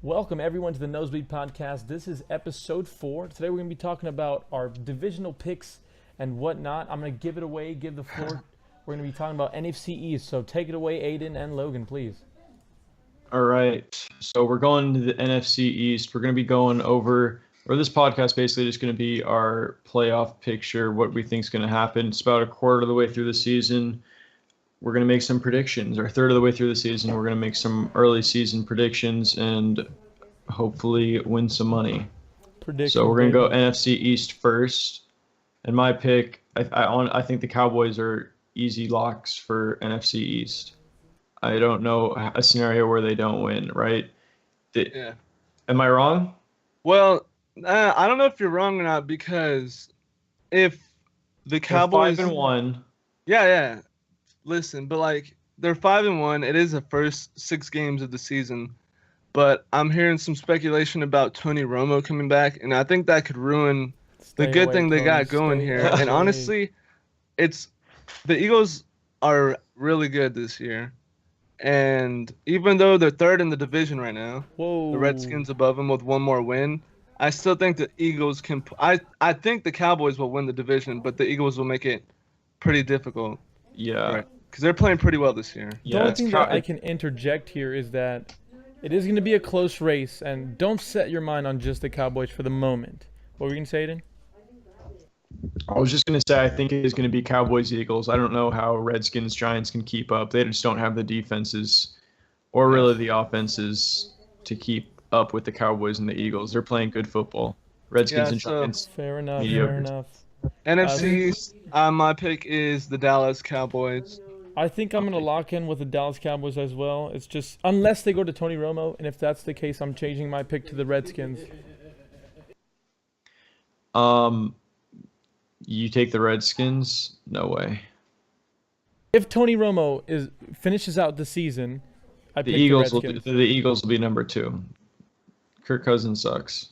Welcome everyone to the Nosebleeds Podcast. This is episode 4. Today we're going to be talking about our divisional picks and whatnot. I'm going to give the floor. We're going to be talking about NFC East. So take it away, Aidan and Logan, please. All right. So we're going to the NFC East. We're going to be going over, or this podcast basically just going to be our playoff picture, what we think is going to happen. It's about a quarter of the way through the season. We're going to make some predictions. Or a third of the way through the season, we're going to make some early season predictions and hopefully win some money. So we're going to go NFC East first. And my pick, I think the Cowboys are easy locks for NFC East. I don't know a scenario where they don't win, right? Yeah. Am I wrong? Well, I don't know if you're wrong or not, because if the Cowboys... They're 5-1. Yeah. Listen, but they're 5-1. It is the first 6 games of the season, but I'm hearing some speculation about Tony Romo coming back, and I think that could ruin the good thing they got going here. And honestly, the Eagles are really good this year, and even though they're third in the division right now, the Redskins above them with one more win, I still think the Eagles can. I think the Cowboys will win the division, but the Eagles will make it pretty difficult. Yeah. Right. Because they're playing pretty well this year. The only thing that I can interject here is that it is going to be a close race, and don't set your mind on just the Cowboys for the moment. What were you going to say, Aidan? I was just going to say I think it is going to be Cowboys-Eagles. I don't know how Redskins-Giants can keep up. They just don't have the defenses or really the offenses to keep up with the Cowboys and the Eagles. They're playing good football. Redskins and Giants. Fair enough. NFC East, my pick is the Dallas Cowboys. I think I'm going to lock in with the Dallas Cowboys as well. It's just, unless they go to Tony Romo, and if that's the case, I'm changing my pick to the Redskins. You take the Redskins? No way. If Tony Romo finishes out the season, I pick the Redskins. The Eagles will be number 2. Kirk Cousins sucks.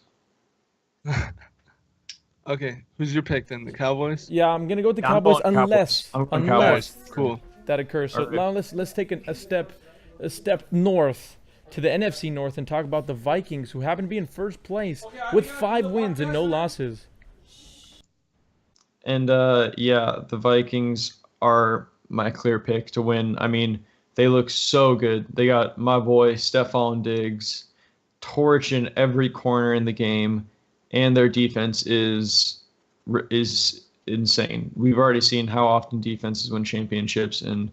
Okay, who's your pick then? The Cowboys? Yeah, I'm gonna go with the Cowboys unless Cool. that occurs. So now let's take a step north to the NFC North and talk about the Vikings, who happen to be in first place with 5 wins and no losses. And the Vikings are my clear pick to win. I mean, they look so good. They got my boy Stephon Diggs torching every corner in the game. And their defense is insane. We've already seen how often defenses win championships, and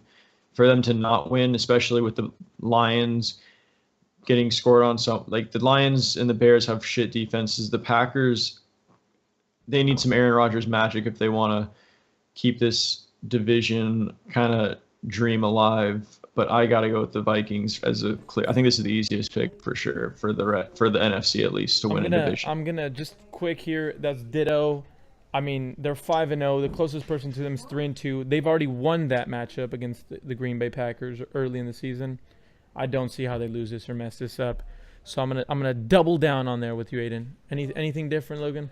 for them to not win, especially with the Lions getting scored on, the Lions and the Bears have shit defenses. The Packers, they need some Aaron Rodgers magic if they want to keep this division kind of dream alive. But I got to go with the Vikings as a clear. I think this is the easiest pick for sure for the NFC at least to win a division. I'm gonna just quick here. That's ditto. I mean, they're 5-0. The closest person to them is 3-2. They've already won that matchup against the Green Bay Packers early in the season. I don't see how they lose this or mess this up. So I'm gonna double down on there with you, Aidan. Anything different, Logan?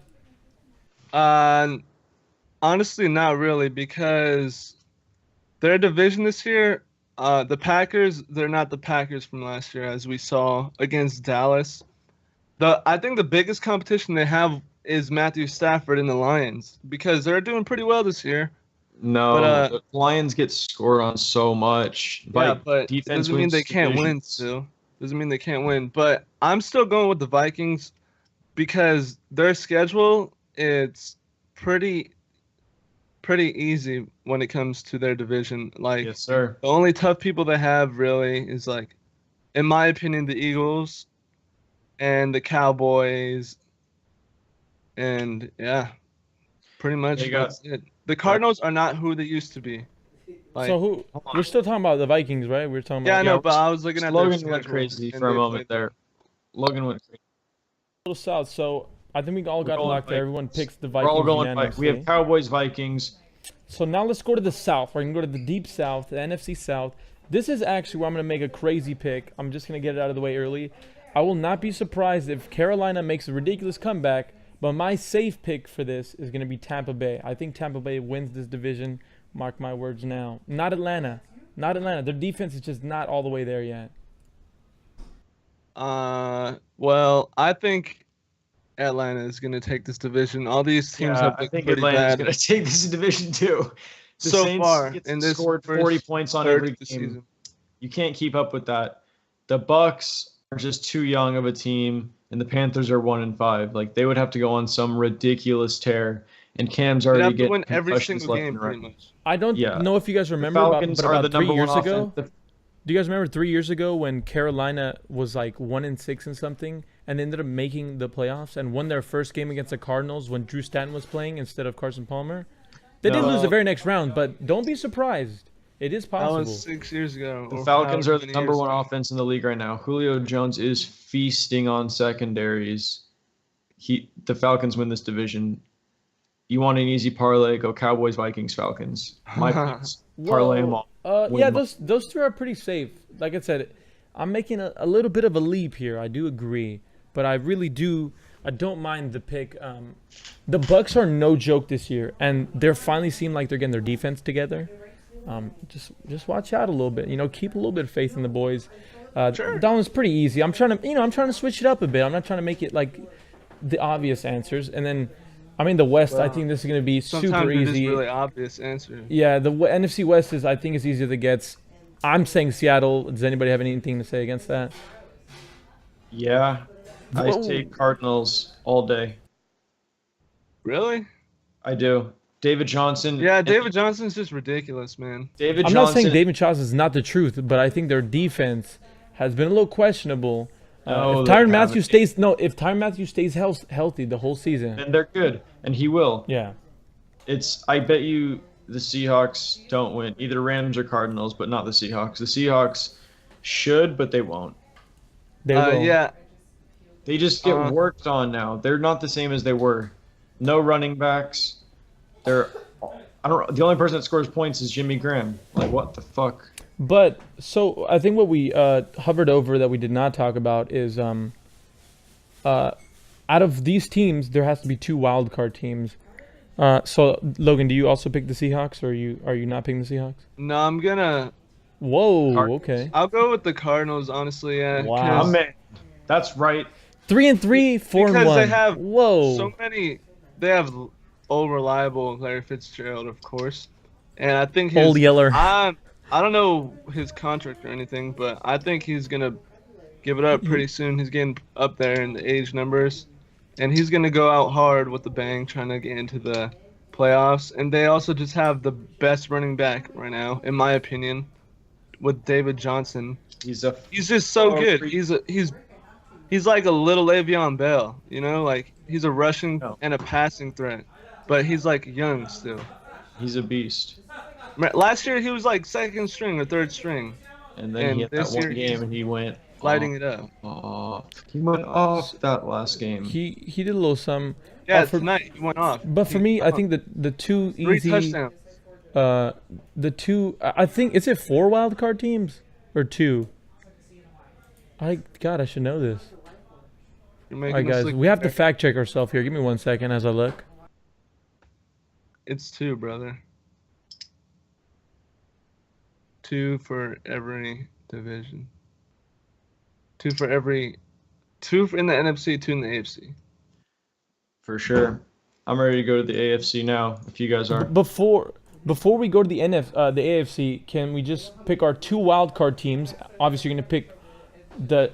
Honestly, not really, because their division this year. The Packers, they're not the Packers from last year, as we saw against Dallas. I think the biggest competition they have is Matthew Stafford and the Lions, because they're doing pretty well this year. No, the Lions get scored on so much. But it doesn't mean they can't win still. Doesn't mean they can't win. But I'm still going with the Vikings because their schedule, it's pretty easy when it comes to their division. Yes, sir. The only tough people they have really is, in my opinion, the Eagles and the Cowboys, and pretty much that's it. The Cardinals are not who they used to be. So we're still talking about the Vikings, right? We're talking about. Yeah, I know, but I was looking at Logan went crazy for a moment there. Logan went crazy. A little south, so. I think we all got locked there. Everyone picks the Vikings. We're all going Vikings. We have Cowboys, Vikings. So now let's go to the South. We're going to go to the deep South, the NFC South. This is actually where I'm going to make a crazy pick. I'm just going to get it out of the way early. I will not be surprised if Carolina makes a ridiculous comeback, but my safe pick for this is going to be Tampa Bay. I think Tampa Bay wins this division. Mark my words now. Not Atlanta. Their defense is just not all the way there yet. Well, I think Atlanta is going to take this division. All these teams Yeah, have I looked think pretty Atlanta's bad going to take this division too. The so Saints far get in this scored first 40 points on third every of the game. season. You can't keep up with that. The Bucks are just too young of a team, and the Panthers are 1-5. Like they would have to go on some ridiculous tear, and Cam's They already have to getting win every concussions single left game, and pretty right. much. I don't Yeah. know if you guys The remember, Falcons but are about the 3 number years one ago. offense. Do you guys remember 3 years ago when Carolina was like 1-6 and something, and ended up making the playoffs and won their first game against the Cardinals when Drew Stanton was playing instead of Carson Palmer? They did No. lose the very next round, but don't be surprised. It is That possible. was 6 years ago. The or Falcons however are the many number years one ago. offense in the league right now. Julio Jones is feasting on secondaries. The Falcons win this division. You want an easy parlay? Go Cowboys, Vikings, Falcons. My picks. Parlay them all. Yeah, Win. those three are pretty safe. Like I said, I'm making a little bit of a leap here. I do agree, but I really do. I don't mind the pick. The Bucks are no joke this year, and they're finally seem like they're getting their defense together. Just watch out a little bit. Keep a little bit of faith in the boys. Sure. That one's pretty easy. I'm trying to switch it up a bit. I'm not trying to make it like the obvious answers. And then, the West. I think this is going to be super Sometimes it is easy. really obvious answer. Yeah, the NFC West I think is easier that gets. I'm saying Seattle. Does anybody have anything to say against that? Yeah. I Whoa. take Cardinals all day. Really? I do. David Johnson. Yeah, David Johnson's just ridiculous, man. David I'm Johnson. not saying David Johnson is not the truth, but I think their defense has been a little questionable. No, If they Tyrann Matthew haven't. if Tyrann Matthew stays healthy the whole season, And they're good, and he will. yeah. I bet you the Seahawks don't win. Either Rams or Cardinals, but not the Seahawks. The Seahawks should, but they won't. They will. Yeah, They just get worked on now. They're not the same as they were. No running backs. The only person that scores points is Jimmy Graham. Like, what the fuck? But so I think what we hovered over that we did not talk about is out of these teams there has to be 2 wild card teams. So Logan, do you also pick the Seahawks, or are you not picking the Seahawks? no, I'm gonna. Whoa, Cardinals. okay. I'll go with the Cardinals, honestly. Yeah. Wow. 'cause- That's right. 3-3, 4-1. Because they have Whoa. so many. They have old reliable Larry Fitzgerald, of course, and I think his. Old Yeller. I don't know his contract or anything, but I think he's gonna give it up pretty soon. He's getting up there in the age numbers, and he's gonna go out hard with the bang, trying to get into the playoffs. And they also just have the best running back right now, in my opinion, with David Johnson. He's He's just so good. freak. He's like a little Le'Veon Bell, like he's a rushing No. and a passing threat, but he's like young still. a beast. Last year he was like second string or third string, And then And he had that this one year game he's and he went lighting it up. off. He went off that last game. He did a little some. Yeah, for- tonight he went off. But for me, I think that the 2 3 easy, touchdowns. I think, is it 4 wild card teams or 2? I should know this. You're All making right, us guys, look we have to bad. fact check ourselves here. Give me 1 second as I look. It's 2, brother. 2 for every division. 2 for every. 2 in the NFC, 2 in the AFC. For sure. I'm ready to go to the AFC now, if you guys are. Before we go to the the AFC, can we just pick our 2 wild card teams? Obviously, you're gonna pick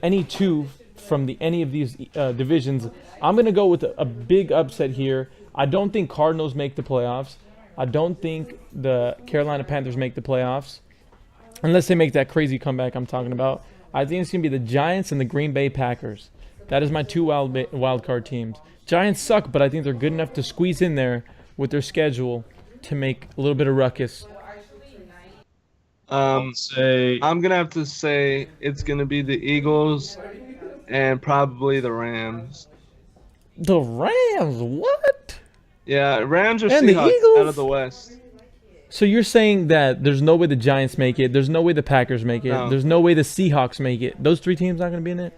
any 2 from any of these divisions. I'm gonna go with a big upset here. I don't think Cardinals make the playoffs. I don't think the Carolina Panthers make the playoffs, unless they make that crazy comeback I'm talking about. I think it's gonna be the Giants and the Green Bay Packers. That is my 2 wild card teams. Giants suck, but I think they're good enough to squeeze in there with their schedule to make a little bit of ruckus. Say I'm gonna have to say it's gonna be the Eagles and probably the Rams. The Rams, what? Yeah, Rams or And the Seahawks Eagles? out of the West. So you're saying that there's no way the Giants make it, there's no way the Packers make it, No. there's no way the Seahawks make it. Those 3 teams not gonna be in it?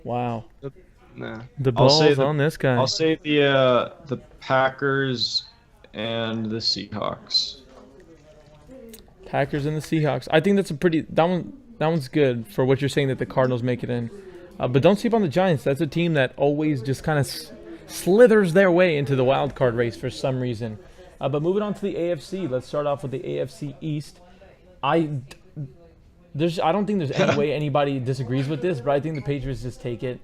Wow. Nah. The I'll say balls the- on this guy. I'll say the Packers and the Seahawks. Packers and the Seahawks. I think that's that one's good for what you're saying that the Cardinals make it in. But don't sleep on the Giants. That's a team that always just kind of slithers their way into the wild card race for some reason. But moving on to the AFC, let's start off with the AFC East. I don't think there's any way anybody disagrees with this, but I think the Patriots just take it.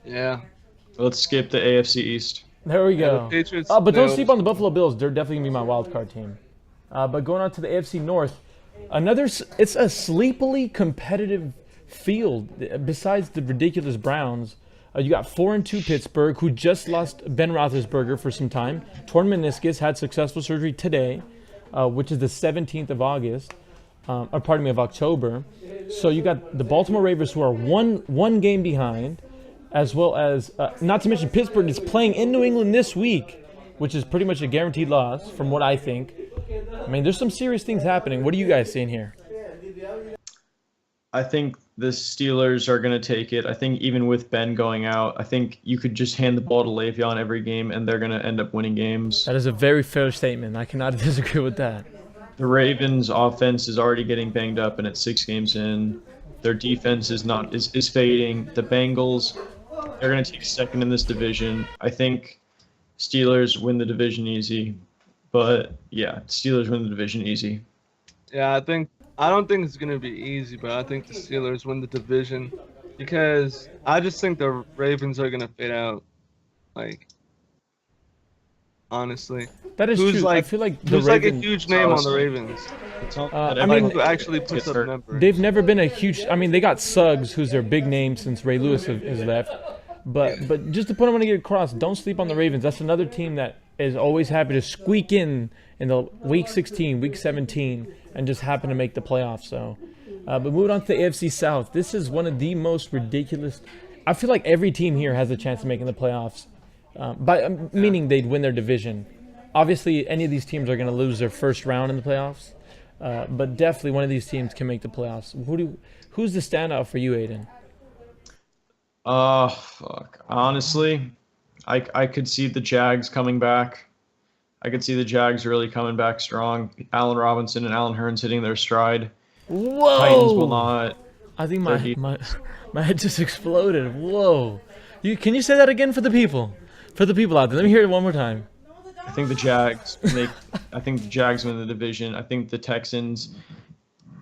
Yeah. Let's skip the AFC East. There we Yeah, go. the Patriots, But don't they sleep on the Buffalo Bills. They're definitely going to be my wild card team. But going on to the AFC North, it's a sleepily competitive field. Besides the ridiculous Browns, you got 4-2 Pittsburgh, who just lost Ben Roethlisberger for some time. Torn meniscus, had successful surgery today, which is the 17th of October. So you got the Baltimore Ravens, who are one game behind, as well as, not to mention Pittsburgh is playing in New England this week, which is pretty much a guaranteed loss from what I think. I mean, there's some serious things happening. What are you guys seeing here? I think the Steelers are going to take it. I think even with Ben going out, I think you could just hand the ball to Le'Veon every game, and they're going to end up winning games. That is a very fair statement. I cannot disagree with that. The Ravens' offense is already getting banged up, and it's 6 games in. Their defense is fading. The Bengals, they're going to take second in this division. I think Steelers win the division easy. But, yeah, Steelers win the division easy. Yeah, I don't think it's gonna be easy, but I think the Steelers win the division because I just think the Ravens are gonna fade out. Like, honestly, That is true. I feel like the who's like a Ravens, huge name on the Ravens? I mean, Who actually puts up numbers? they've never been a huge. I mean, they got Suggs, who's their big name since Ray Lewis has left. But just to put them on across, don't sleep on the Ravens. That's another team that is always happy to squeak in the week 16, week 17, and just happen to make the playoffs. So, but moving on to the AFC South, this is one of the most ridiculous. I feel like every team here has a chance of making the playoffs, meaning they'd win their division. Obviously, any of these teams are going to lose their first round in the playoffs, but definitely one of these teams can make the playoffs. Who's the standout for you, Aidan? Fuck. Honestly, I could see the Jags coming back. I could see the Jags really coming back strong. Allen Robinson and Allen Hurns hitting their stride. Whoa! Titans will not. I think my head just exploded. Whoa! Can you say that again for the people? For the people out there. Let me hear it one more time. I think the Jags win the division. I think the Texans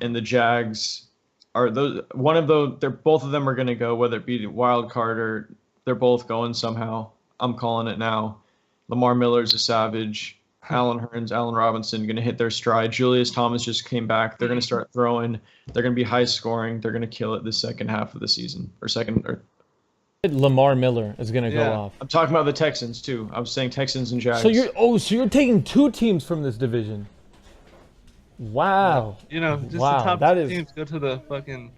and the Jags are those. Both of them are going to go, whether it be the wild card or they're both going somehow. I'm calling it now. Lamar Miller's a savage. Allen Hurns, Allen Robinson going to hit their stride. Julius Thomas just came back. They're going to start throwing. They're going to be high scoring. They're going to kill it the second half of the season Lamar Miller is going to go off. I'm talking about the Texans too. I was saying Texans and Jags. So you're taking two teams from this division. Wow. The top teams go to the fucking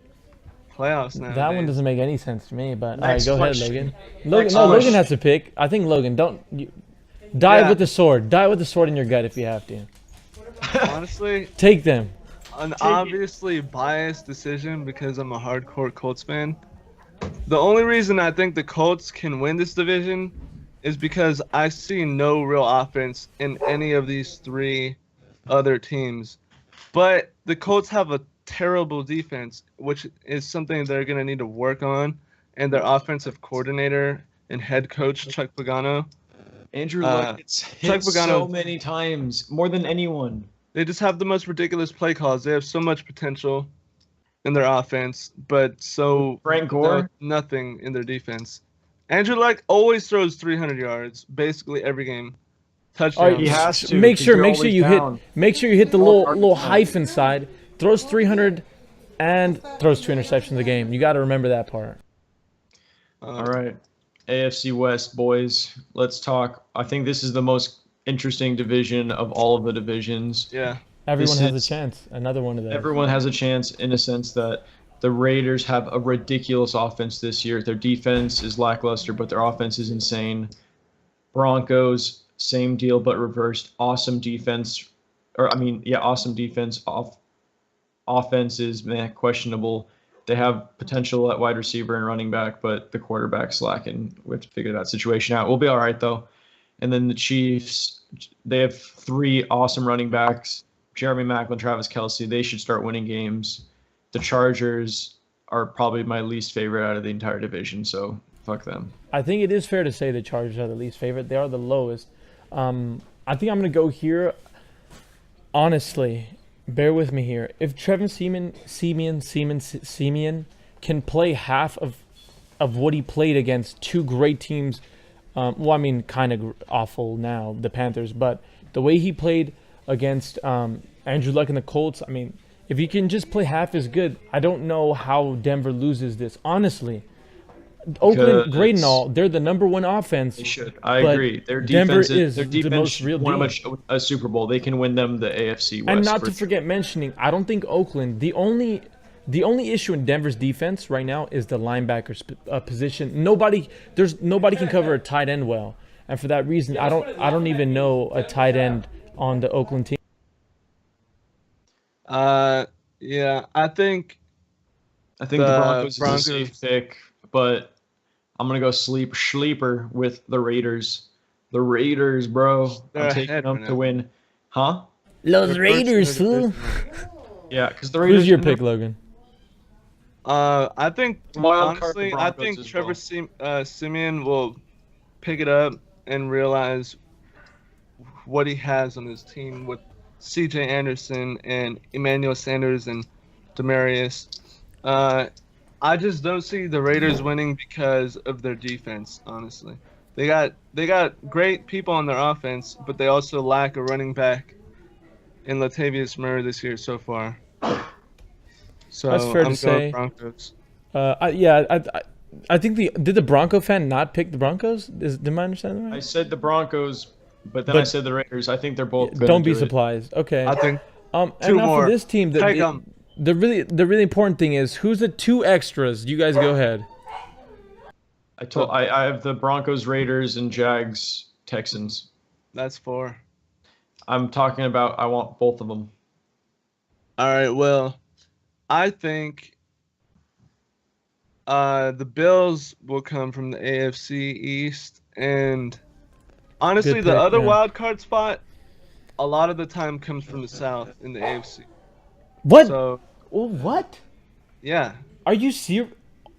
playoffs now. That one doesn't make any sense to me, but all right, Next go ahead, question. Logan. Logan has to pick. I think Logan, die with the sword. Die with the sword in your gut if you have to. Honestly, take them. An obviously biased decision because I'm a hardcore Colts fan. The only reason I think the Colts can win this division is because I see no real offense in any of these 3 other teams. But the Colts have a terrible defense, which is something they're going to need to work on, and their offensive coordinator and head coach, Chuck Pagano. Andrew Luck gets hit so many times, more than anyone. They just have the most ridiculous play calls. They have so much potential in their offense, but Frank Gore, nothing in their defense. Andrew Luck always throws 300 yards, basically every game. Touchdown. He has to. Make sure you hit the little hyphen side. Throws 300 and throws 2 interceptions a game. You got to remember that part. All right. AFC West, boys. Let's talk. I think this is the most interesting division of all of the divisions. Yeah. Everyone has a chance. Another one of those. Everyone has a chance in a sense that the Raiders have a ridiculous offense this year. Their defense is lackluster, but their offense is insane. Broncos, same deal, but reversed. Awesome defense. Awesome defense. Offense is questionable. They have potential at wide receiver and running back, but the quarterback's slacking. We have to figure that situation out. We'll be all right, though. And then the Chiefs, they have 3 awesome running backs. Jeremy Maclin, Travis Kelce, they should start winning games. The Chargers are probably my least favorite out of the entire division. So fuck them. I think it is fair to say the Chargers are the least favorite. They are the lowest. I think I'm going to go here. Honestly, bear with me here. If Trevor Siemian can play half of what he played against two great teams, kind of awful now, the Panthers, but the way he played against Andrew Luck and the Colts, if he can just play half as good, I don't know how Denver loses this. Honestly, Oakland, great and all, they're the number one offense. They should. I agree. Their defense is the most real won a Super Bowl. They can win them the AFC West. And not to forget mentioning, I don't think Oakland. The only issue in Denver's defense right now is the linebacker position. Nobody can cover a tight end well, and for that reason, I don't even know a tight end on the Oakland team. Yeah, I think the Broncos is a safe pick, but I'm gonna go sleeper with the Raiders. The Raiders, bro. I'm taking them to win. Huh? Los Raiders, fool. Yeah, because the Raiders. Who's your pick, Logan? I think Trevor Siemian will pick it up and realize what he has on his team with C.J. Anderson and Emmanuel Sanders and Demarius. I just don't see the Raiders winning because of their defense, honestly. They got great people on their offense, but they also lack a running back in Latavius Murray this year so far. So that's fair to say. Broncos. I think did the Bronco fan not pick the Broncos? Did I understand that right? I said the Broncos, but I said the Raiders. I think they're both. Don't be surprised. Okay. I think and now more. For this team, the really important thing is who's the two extras. You guys go ahead. I have the Broncos, Raiders, and Jags, Texans. That's 4. I'm talking about I want both of them. All right. Well, I think the Bills will come from the AFC East, and honestly, the other wild card spot a lot of the time comes from the South in the AFC. What? So, what? Yeah. Are you serious?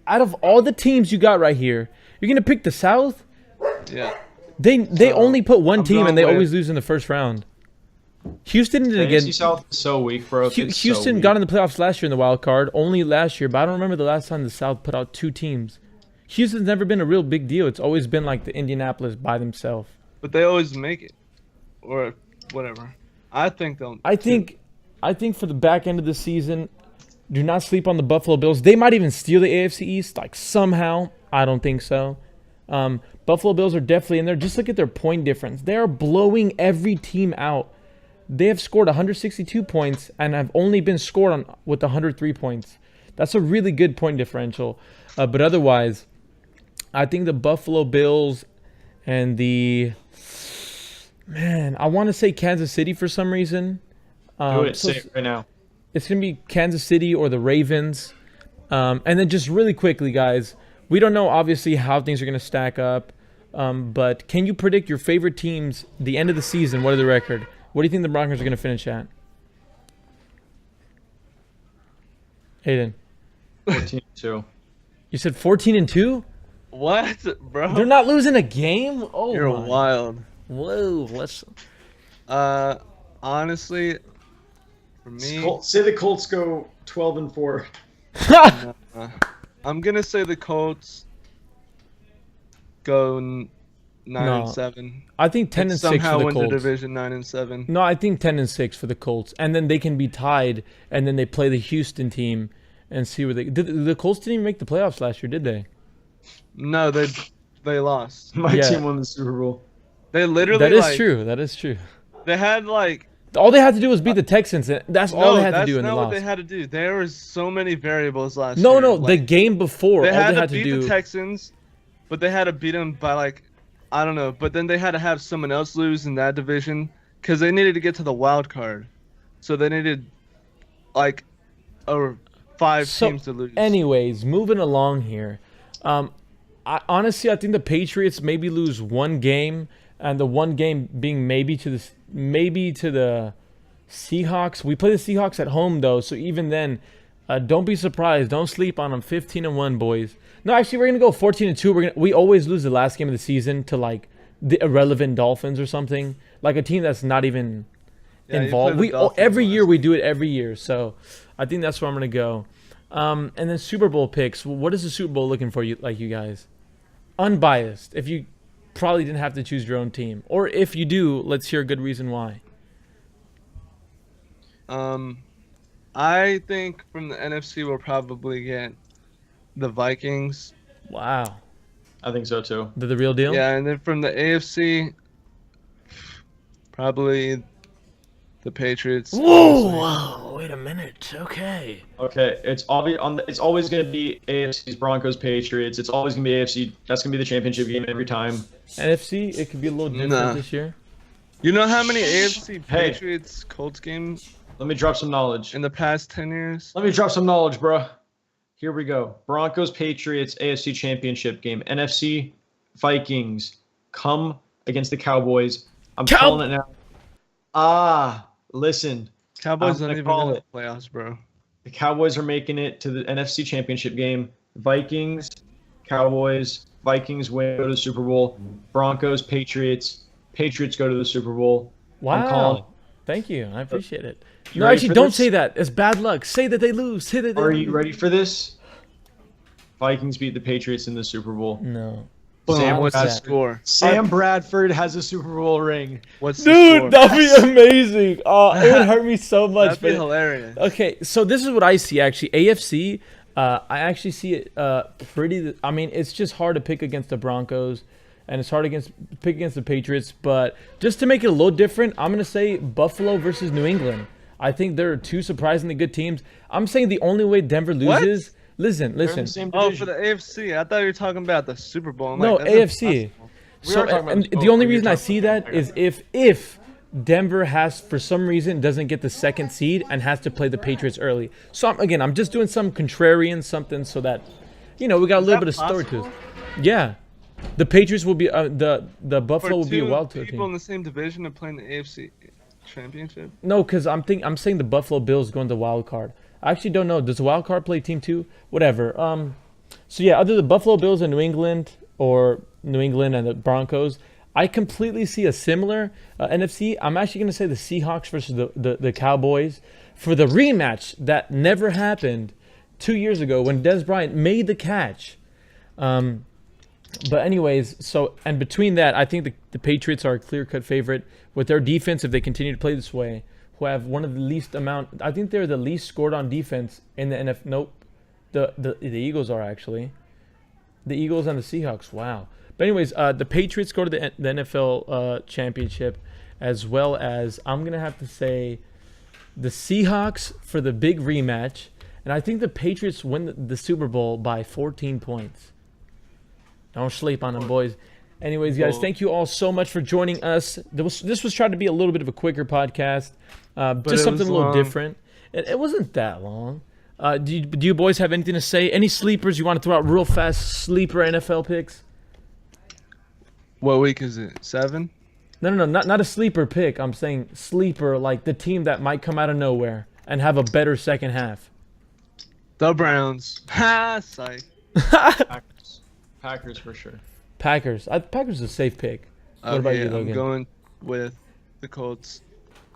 Out of all the teams you got right here, you're gonna pick the South? Yeah. They only put one team and they always lose in the first round. Houston did again. AFC South is so weak, bro. Houston got in the playoffs last year in the wild card, only last year, but I don't remember the last time the South put out 2 teams. Houston's never been a real big deal. It's always been like the Indianapolis by themselves. But they always make it, or whatever. I think they'll. I think for the back end of the season, do not sleep on the Buffalo Bills. They might even steal the AFC East, like somehow. I don't think so. Buffalo Bills are definitely in there. Just look at their point difference. They are blowing every team out. They have scored 162 points and have only been scored on with 103 points. That's a really good point differential. But otherwise, I think the Buffalo Bills and I want to say Kansas City for some reason. Say it right now. It's going to be Kansas City or the Ravens. And then just really quickly, guys, we don't know obviously how things are going to stack up. But can you predict your favorite teams, the end of the season? What are the record? What do you think the Broncos are going to finish at? Aidan. 14-2. You said 14-2? What, bro? They're not losing a game? Oh, you're wild. Whoa, let's. Honestly, for me, say the Colts go 12-4. I'm gonna say the Colts go 9-7. I think 10-6 for the somehow Colts. win the division 9-7. No, I think 10-6 for the Colts, and then they can be tied, and then they play the Houston team and see where they. The Colts didn't even make the playoffs last year, did they? No, they lost. My team won the Super Bowl. They literally. That is true. That is true. They had all they had to do was beat the Texans. That's all they had to do, and they lost. That's not what they had to do. There was so many variables last year. No, the game before. They had to beat the Texans, but they had to beat them by I don't know. But then they had to have someone else lose in that division because they needed to get to the wild card. So they needed 5 teams to lose. Anyways, moving along here. Honestly, I think the Patriots maybe lose one game, and the one game being maybe to the Seahawks. We play the Seahawks at home though, so even then, Don't be surprised. Don't sleep on them. 15-1, boys. No, actually, we're gonna go 14-2. We always lose the last game of the season to like the irrelevant Dolphins or something, like a team that's not even involved. Every year we do it every year. So I think that's where I'm gonna go. And then Super Bowl picks. What is the Super Bowl looking for you guys? Unbiased. If you probably didn't have to choose your own team, or if you do, let's hear a good reason why. I think from the NFC we'll probably get the Vikings. Wow. I think so too. They're the real deal? Yeah, and then from the AFC, probably the Patriots. Whoa, wait a minute. Okay. Okay, it's obvious. It's always going to be AFC's Broncos Patriots. It's always going to be AFC. That's going to be the championship game every time. NFC, it could be a little different this year. You know how many AFC Patriots Colts games? Let me drop some knowledge. In the past 10 years? Let me drop some knowledge, bro. Here we go. Broncos Patriots AFC championship game. NFC Vikings come against the Cowboys. I'm calling it now. Listen. Cowboys don't even in the playoffs, bro. The Cowboys are making it to the NFC championship game. Vikings, Cowboys, Vikings win, go to the Super Bowl. Broncos, Patriots go to the Super Bowl. Wow. I'm calling it. Thank you. I appreciate it. No, actually, don't say that. It's bad luck. Say that they lose. Say that they lose. Are you ready for this? Vikings beat the Patriots in the Super Bowl. No. Boom, what's the score? Sam Bradford has a Super Bowl ring. What's the score? Dude, that'd be amazing. It would hurt me so much. That'd be hilarious. Okay, so this is what I see, actually. AFC, I actually see it pretty... I mean, it's just hard to pick against the Broncos, and it's hard to pick against the Patriots, but just to make it a little different, I'm going to say Buffalo versus New England. I think they're two surprisingly good teams. I'm saying the only way Denver loses... What? Listen. Oh, for the AFC. I thought you were talking about the Super Bowl. No, AFC. So, and the only reason I see that is if Denver has, for some reason, doesn't get the second seed and has to play the Patriots early. So, I'm just doing some contrarian something so that, we got a little bit of story to it. Yeah. The Patriots will be, the Buffalo will be a wild card team. People in the same division are playing the AFC championship? No, because I'm saying the Buffalo Bills going to wild card. I actually don't know. Does the wild card play team 2? Whatever. So yeah, other than the Buffalo Bills and New England and the Broncos, I completely see a similar NFC. I'm actually going to say the Seahawks versus the Cowboys for the rematch that never happened 2 years ago when Dez Bryant made the catch. But anyways, and between that, I think the Patriots are a clear-cut favorite with their defense if they continue to play this way. Who have one of the least amount. I think they're the least scored on defense in the NFL. Nope, the Eagles are actually. The Eagles and the Seahawks. Wow. But anyways, the Patriots go to the NFL championship, as well as I'm gonna have to say, the Seahawks for the big rematch, and I think the Patriots win the Super Bowl by 14 points. Don't sleep on them, boys. Anyways, guys, thank you all so much for joining us. This was trying to be a little bit of a quicker podcast. Just something a little different. It wasn't that long. Do you boys have anything to say? Any sleepers you want to throw out real fast? Sleeper NFL picks? What week is it? 7? No, not a sleeper pick. I'm saying sleeper, like the team that might come out of nowhere and have a better second half. The Browns. Ha, psych. Packers for sure. Packers. Packers is a safe pick. What about you, Logan? I'm going with the Colts.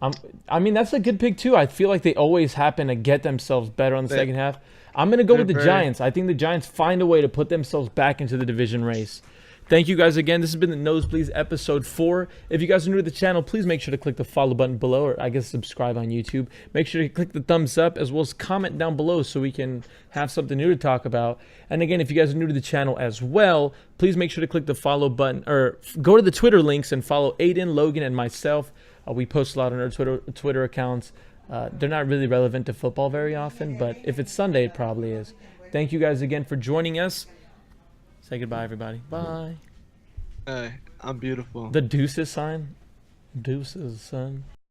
That's a good pick too. I feel like they always happen to get themselves better on the second half. I'm going to go with the Giants. I think the Giants find a way to put themselves back into the division race. Thank you guys again. This has been the Nosebleeds episode 4. If you guys are new to the channel, please make sure to click the follow button below, or I guess subscribe on YouTube. Make sure to click the thumbs up as well as comment down below so we can have something new to talk about. And again, if you guys are new to the channel as well, please make sure to click the follow button or go to the Twitter links and follow Aidan, Logan, and myself. We post a lot on our Twitter accounts. They're not really relevant to football very often, but if it's Sunday, it probably is. Thank you guys again for joining us. Say goodbye, everybody. Bye. Hey, I'm beautiful. The deuces sign. Deuces, son.